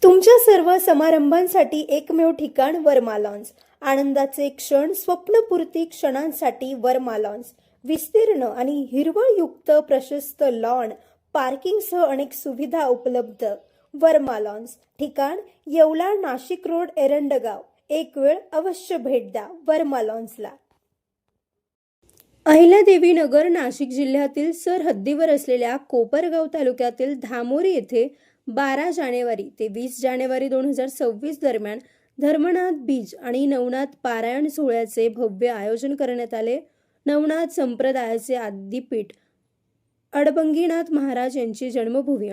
तुमच्या सर्व समारंभांसाठी एकमेव ठिकाण वर्मा लॉन्स. आनंदाचे क्षण, स्वप्नपूर्ती क्षणांसाठी वर्मा लॉन्स. विस्तीर्ण आणि हिरवळयुक्त प्रशस्त लॉन, पार्किंगसह अनेक सुविधा उपलब्ध. वर्मा लॉन्स. ठिकाण येवला, नाशिक रोड, एरंडगाव. एक वेळ अवश्य भेट द्या वर्मा लॉन्सला. अहिल्यादेवी नगर नाशिक जिल्ह्यातील सरहद्दीवर असलेल्या कोपरगाव तालुक्यातील धामोरी येथे 12 जानेवारी ते 20 जानेवारी 2026 दरम्यान धर्मनाथ बीज आणि नवनाथ पारायण सोहळ्याचे भव्य आयोजन करण्यात आले. नवनाथ संप्रदायाचे आदिपीठ अडबंगीनाथ महाराज यांची जन्मभूमी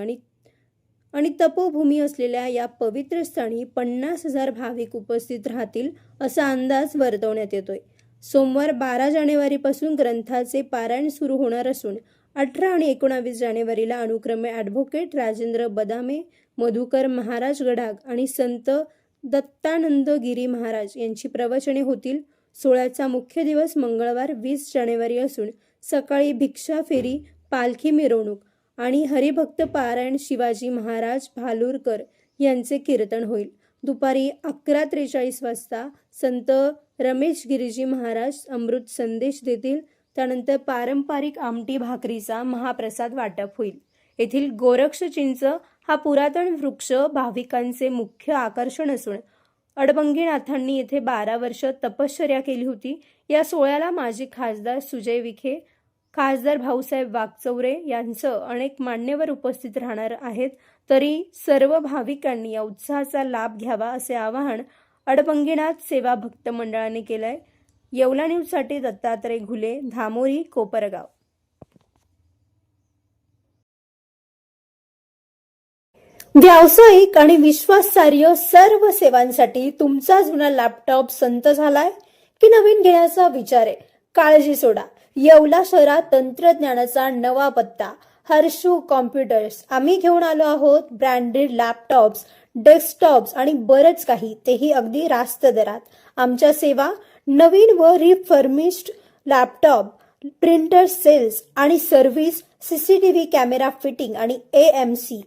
आणि तपोभूमी असलेल्या या पवित्र स्थानी 50,000 भाविक उपस्थित राहतील असा अंदाज वर्तवण्यात येतोय. सोमवार 12 जानेवारीपासून ग्रंथाचे पारायण सुरू होणार असून 18 आणि 19 जानेवारीला अनुक्रमे ॲडव्होकेट राजेंद्र बदामे, मधुकर महाराज गडाख आणि संत दत्तानंद गिरी महाराज यांची प्रवचने होतील. सोहळ्याचा मुख्य दिवस मंगळवार 20 जानेवारी असून सकाळी भिक्षा फेरी, पालखी मिरवणूक आणि हरिभक्त पारायण शिवाजी महाराज भालुरकर यांचे कीर्तन होईल. दुपारी 11:43 वाजता संत रमेश गिरीजी महाराज अमृत संदेश देतील. त्यानंतर पारंपरिक आमटी भाकरीचा महाप्रसाद वाटप होईल. येथील गोरक्ष चिंच हा पुरातन वृक्ष भाविकांचे मुख्य आकर्षण असून अडबंगीनाथांनी येथे 12 वर्ष तपश्चर्या केली होती. या सोहळ्याला माजी खासदार सुजय विखे, खासदार भाऊसाहेब वागचौरे यांसह अनेक मान्यवर उपस्थित राहणार आहेत. तरी सर्व भाविकांनी या उत्साहाचा लाभ घ्यावा असे आवाहन अडबंगीनाथ सेवा भक्त मंडळाने केलंय. येवला न्यूजसाठी दत्तात्रय घुले, धामोरी, कोपरगाव. व्यावसायिक आणि विश्वासार्ह सर्व सेवांसाठी तुमचा जुना लॅपटॉप संत झालाय की नवीन घेण्याचा विचार आहे? काळजी सोडा. येवला शहरात तंत्रज्ञानाचा नवा पत्ता हर्षू कॉम्प्युटर्स. आम्ही घेऊन आलो आहोत ब्रँडेड लॅपटॉप्स, डेस्कटॉप्स आणि बरंच काही, तेही अगदी रास्त दरात. आमच्या सेवा नवीन व रिफर्मिश्ड लॅपटॉप, प्रिंटर सेल्स आणि सर्व्हिस, CCTV कॅमेरा फिटिंग आणि AMC.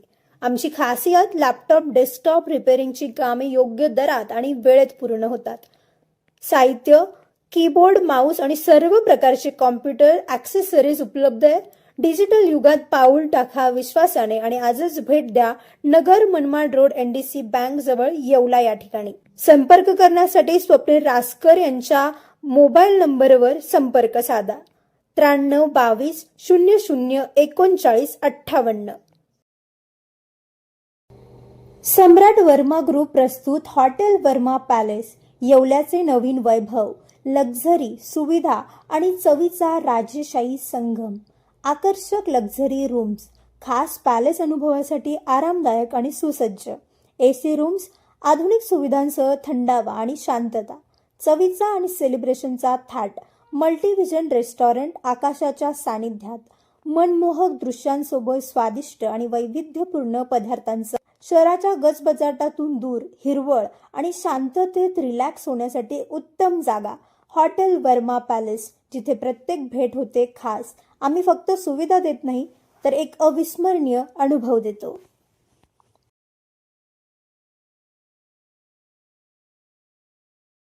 आमची खासियत लॅपटॉप डेस्कटॉप रिपेअरिंगची कामे योग्य दरात आणि वेळेत पूर्ण होतात. साहित्य, कीबोर्ड, माऊस आणि सर्व प्रकारचे कॉम्प्युटर ॲक्सेसरीज उपलब्ध आहेत. डिजिटल युगात पाऊल टाका विश्वासाने आणि आजच भेट द्या Nagar Manmad road, NDC bank जवळ, येवला या ठिकाणी. संपर्क करण्यासाठी स्वप्नील रासकर यांच्या मोबाईल नंबरवर संपर्क साधा. 93 22 00 39 58. सम्राट वर्मा ग्रुप प्रस्तुत हॉटेल वर्मा पॅलेस. येवल्याचे नवीन वैभव, लक्झरी, सुविधा आणि चवीचा राजेशाही संगम. आकर्षक लक्झरी रूम्स, खास पॅलेस अनुभवासाठी आरामदायक आणि सुसज्ज AC रूम्स, आधुनिक सुविधांसह थंडावा आणि शांतता. चवीचा आणि सेलिब्रेशनचा थाट, मल्टीव्हिजन रेस्टॉरंट आकाशाच्या सानिध्यात. मनमोहक दृश्यांसोबत स्वादिष्ट आणि वैविध्यपूर्ण पदार्थांचा. शहराच्या गजबजाटातून दूर, हिरवळ आणि शांततेत रिलॅक्स होण्यासाठी उत्तम जागा. हॉटेल वर्मा पॅलेस, जिथे प्रत्येक भेट होते खास. आम्ही फक्त सुविधा देत नाही तर एक अविस्मरणीय अनुभव देतो.